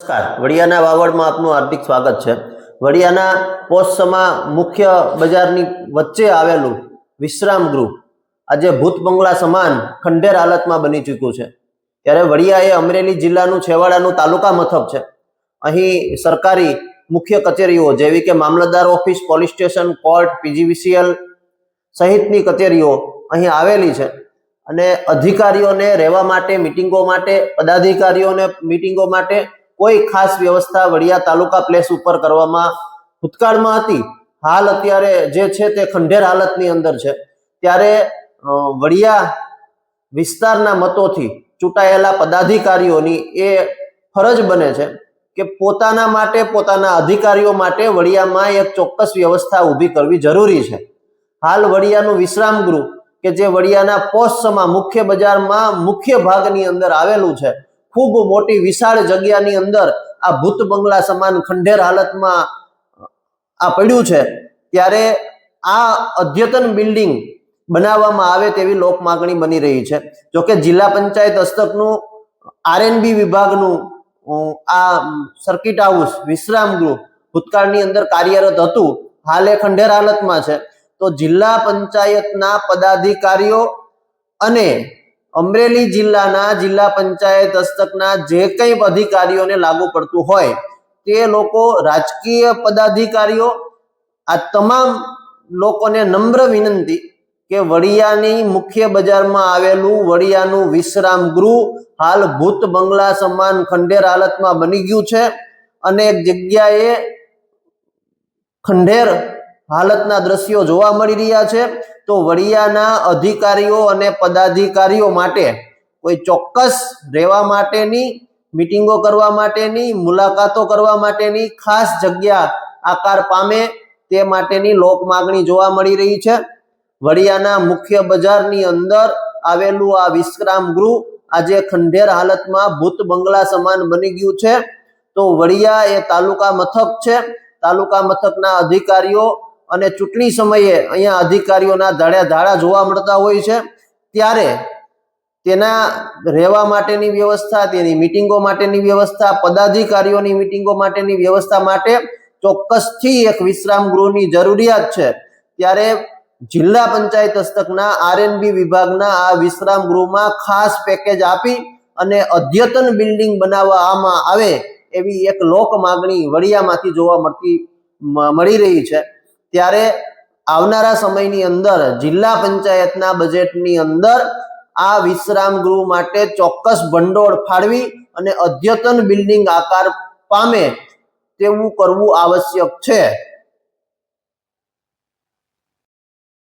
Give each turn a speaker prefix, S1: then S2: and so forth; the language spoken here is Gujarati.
S1: નમસ્કાર, વડિયાના વાવડમાં આપનું હાર્દિક સ્વાગત છે। વડિયાના પોસ્ટમાં મુખ્ય બજારની વચ્ચે આવેલું વિશ્રામ ગૃહ આજે ભૂત બંગલા સમાન ખંડેર હાલતમાં બની ચૂક્યું છે। ત્યારે વડિયા એ અમરેલી જિલ્લાનું છેવાડાનું તાલુકા મથક છે। અહીં સરકારી મુખ્ય કચેરીઓ જેવી કે મામલતદાર office, police station, court, PGVCL સહિતની કચેરીઓ અહીં આવેલી છે અને અધિકારીઓને રહેવા માટે, મીટિંગો માટે, પદાધિકારીઓને મીટિંગો માટે કોઈ ખાસ વ્યવસ્થા વડિયા તાલુકા પ્લેસ ઉપર કરવામાં ભૂતકાળમાં હતી। હાલ અત્યારે જે છે તે ખંડેર હાલતની અંદર છે। ત્યારે વડિયા વિસ્તારના મતોથી ચૂંટાયેલા પદાધિકારીઓની એ ફરજ બને છે કે પોતાના માટે, પોતાના અધિકારીઓ માટે વડિયામાં એક ચોક્કસ વ્યવસ્થા ઊભી કરવી જરૂરી છે। હાલ વડિયાનું વિશ્રામ ગૃહ કે જે વડિયાના પોસ્ટમાં મુખ્ય બજારમાં મુખ્ય ભાગની અંદર આવેલું છે, ખૂબ મોટી વિશાળ જગ્યાની અંદર આ ભૂત બંગલા સમાન ખંડેર હાલતમાં આ પડ્યું છે। ત્યારે આ અદ્યતન બિલ્ડિંગ બનાવવામાં આવે તેવી લોક માગણી બની રહી છે। જોકે જિલ્લા પંચાયત હસ્તકનું આરએનબી વિભાગનું આ સર્કિટ હાઉસ વિશ્રામ ગૃહ ભૂતકાળની અંદર કાર્યરત હતું, હાલ એ ખંડેર હાલતમાં છે। તો જિલ્લા પંચાયતના પદાધિકારીઓ અને અમરેલી જિલ્લાના જિલ્લા પંચાયત હસ્તકના જે કંઈ અધિકારીઓને લાગુ પડતું હોય તે લોકો, રાજકીય પદાધિકારીઓ, આ તમામ લોકોને નમ્ર વિનંતી કે વડિયાની મુખ્ય બજારમાં આવેલું વડિયાનું વિશ્રામ ગૃહ હાલ ભૂત બંગલા સમાન ખંડેર હાલતમાં બની ગયું છે અને એક જગ્યાએ ખંડેર હાલતના દ્રશ્યો જોવા મળી રહ્યા છે। તો વડિયાના અધિકારીઓ અને પદાધિકારીઓ માટે કોઈ ચોક્કસ રહેવા માટેની, મીટિંગો કરવા માટેની, મુલાકાતો કરવા માટેની ખાસ જગ્યા આકાર પામે તે માટેની લોક માગણી જોવા મળી રહી છે। વડિયાના મુખ્ય બજારની અંદર આવેલું આ વિશ્રામ ગૃહ આજે ખંડેર હાલતમાં ભૂત બંગલા સમાન બની ગયું છે। તો વડિયા એ તાલુકા મથક છે, તાલુકા મથકના અધિકારીઓ અને ચૂંટણી સમયે અહીંયા અધિકારીઓના ધાડા જોવા મળતા હોય છે। ત્યારે તેના રહેવા માટેની વ્યવસ્થા, તેની મીટિંગો માટેની વ્યવસ્થા, પદાધિકારીઓની મીટિંગો માટેની વ્યવસ્થા માટે ચોક્કસથી એક વિશ્રામ ગૃહની જરૂરિયાત છે। ત્યારે જિલ્લા પંચાયત હસ્તકના આરએનબી વિભાગના આ વિશ્રામ ગૃહમાં ખાસ પેકેજ આપી અને અદ્યતન બિલ્ડિંગ બનાવવામાં આવે એવી એક લોક માગણી વડિયામાંથી જોવા મળી રહી છે। ત્યારે આવનારા સમયની અંદર જિલ્લા પંચાયતના બજેટની અંદર આ વિશ્રામ ગૃહ માટે ચોક્કસ ભંડોળ ફાળવી અને અદ્યતન બિલ્ડિંગ આકાર પામે તેવું કરવું આવશ્યક છે।